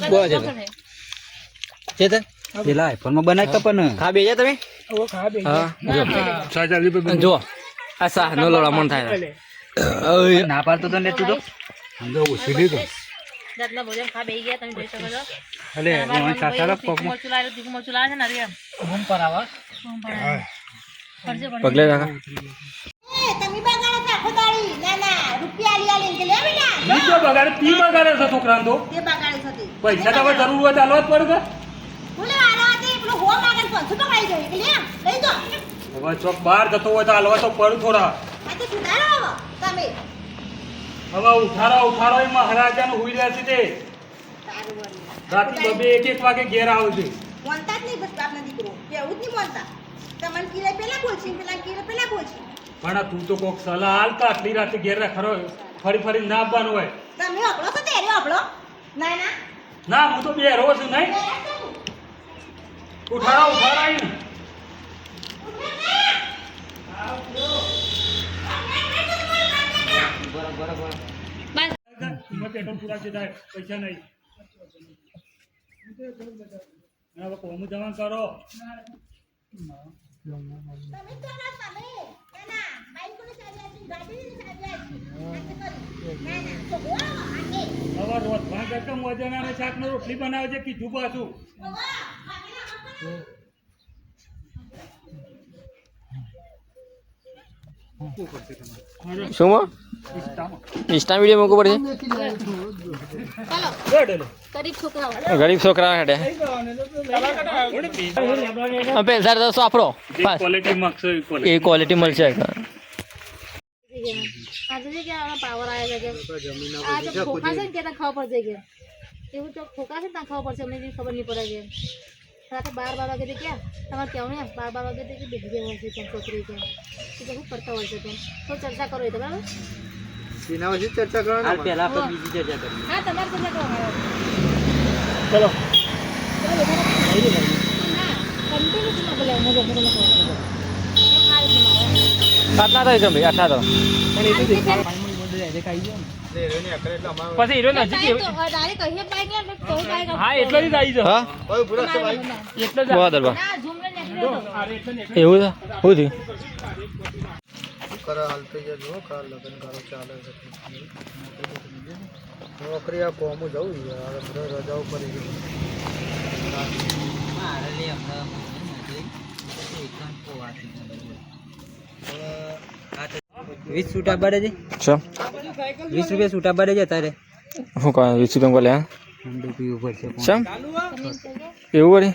બોલો છે તે પેલા આઈફોન માં બનાવી કપન ખા બેજા તમે હા જો આ સા નો લોડા મન થાય ના પાડતો તો ને તું તો સમજો ઓછી લીધો જાતના ભોજન ખા બેહી ગયા તમે જોઈ શકો છો અલે હું સાસારા કોક મરચું લાવ્યો તીખું મરચું લાવે છે ને અરે બૂમ પર આવા પગલે રાખા તમે બગાડો આખો દાડી ના ના રૂપિયા આલી આલી લે બેટા નીચો બગાડે તી બગાડે છે છોકરાને તો તે બગાડે છે પૈસા તો હવે જરૂર હોય તો આલવા જ પડે બોલે આલા તે પેલો હો માગન 500 પકડાઈ જાય કે લે લઈ દો હવે ચોક બહાર જતો હોય તો આલવા તો પડે થોડા આ તો સુધારો તમે હવે ઉઠારો એ મહારાજાનું હુઈ રહ્યા છે તે રાતે બબે એક વાગે ઘેર આવશે મોનતા જ નહીં બસ બાપના દીકરો કેવું જ નહીં મોનતા તમને કીલે પેલા બોલશી પેલા કીલે પેલા બોલશી પણ તું તો કોક સલાહ હાલતા આટલી રાતે ઘેર ખરો ફરી ના આવવાનું હોય તમે આપણો તો તેરે આપણો ના ના ના હું તો બેરો છું નહીં ઉઠારો આવીને પેટ્રોલ પૂરા છે પૈસા નહીં હવે કોમ જવાન કરો તમે તો ના તમે ના બાઈક કોને ચાલી ગાડી ચાલી ના ના તો બોલો આગે હવે રોટલા કરતા મજાના અને શાકનો રોટલી બનાવે છે કીધું પાછું શું ઇન્સ્ટા વિડીયો મૂકવું પડશે ગરીબ છોકરા હાટે પૈસા તો વાપરો ક્વોલિટી માગશો એ ક્વોલિટી મળશે આજે કે આમાં પાવર આવે છે કે આ તો ખોખા છે ને કે ખાવા પડશે કે એવું તો ખોખા છે ને ખાવા પડશે અમને ખબર નહીં પડે કે રાતે 12 વાગે તે ક્યાં તમારે કેવું ને 12 વાગે તે બેસી જાય હોય છે ત્યાં છોકરી કે શું કરતા હોય છે તો ચર્ચા કરો એ તો બરાબર સીના વિશે ચર્ચા કરો હાલ પહેલા આપણે બીજી ચર્ચા કરીએ હા તમારે ચર્ચા કરો ચલો આટલા તો ભાઈ આટલા તો પછી હીરો નજીક હા એટલો જ આવી જાવ હા એટલો જ બહુ દરબાર એવું છે શું થયું કરે હાલ થઈ જાય જો કા લગન કરો ચાલે નોકરી આ કોમ જવું યાર બધા રજાઓ પડી ગઈ મારે લે હમણાં નોકરી એકદમ પોવાતી 20 છૂટા બાડે છે શું 20 રૂપિયા છૂટા બાડે છે તારે શું કહે 20 રૂપિયા બોલે ઠંડુ પીવું પડશે શું એવું વળી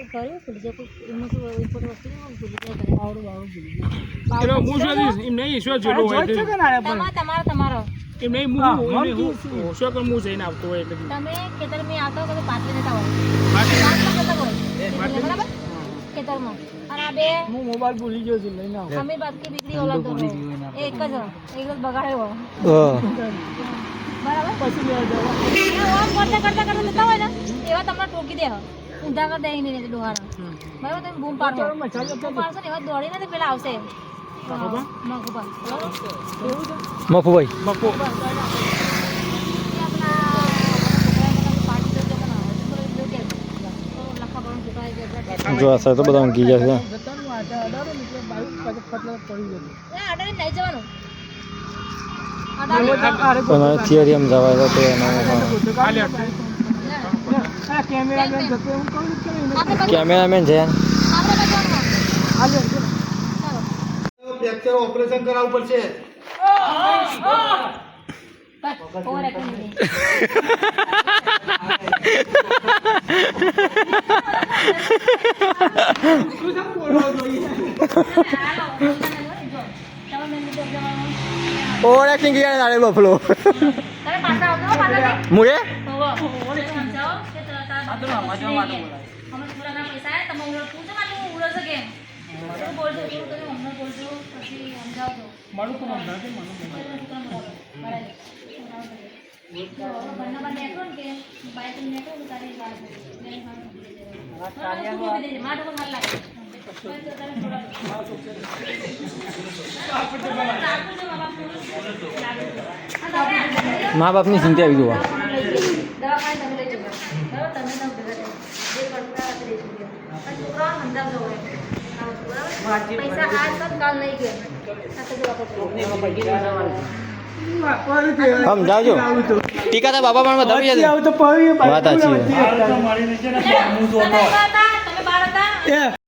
તમારો એમ નહીં શું કર હું જઈને આવતો હોય એટલે તમે ખેતર મેં આવતા હોય પાટલી નતા હોય બરાબર ખેતરમાં અને આ બે હું મોબાઈલ ભૂલી ગયો છું લઈને આવ અમે બાકી બીકડી ઓલાદ દો એક જ બગાડ્યો બરાબર પછી લેવા જાવ કરતા જતા હોય ને એવા તમને ટોકી દે ઊંધા કર દે નહીં ડોહારા બરાબર તમે બૂમ પાડો પાડશો ને એવા દોડીને તો પેલા આવશે મફુભાઈ જો આ સાહેબ તો બધા ઊંઘી ગયા છે પણ થિયરી જવાય તો કેમેરામેન છે ફ્રેક્ચર ઓપરેશન કરાવવું પડશે ઓવર એક્ટિંગ કિયા તારે બફલો મુએ મા બાપની ચિંતા આવી ગયો બરાબર તમે ના ભેગા થઈને જે કરતા રાત્રે રહીશું કે છોકરાઓને સમજાવજો હવે બરાબર પૈસા આજ તો કાલ નહીં કે આ તો જો સમજાવજો ટીકા તા બાપા પણ બધા આવું તો પડી વાત સાચી હાલ તો મારી નીચે ને હું જોતો તમે બાર હતા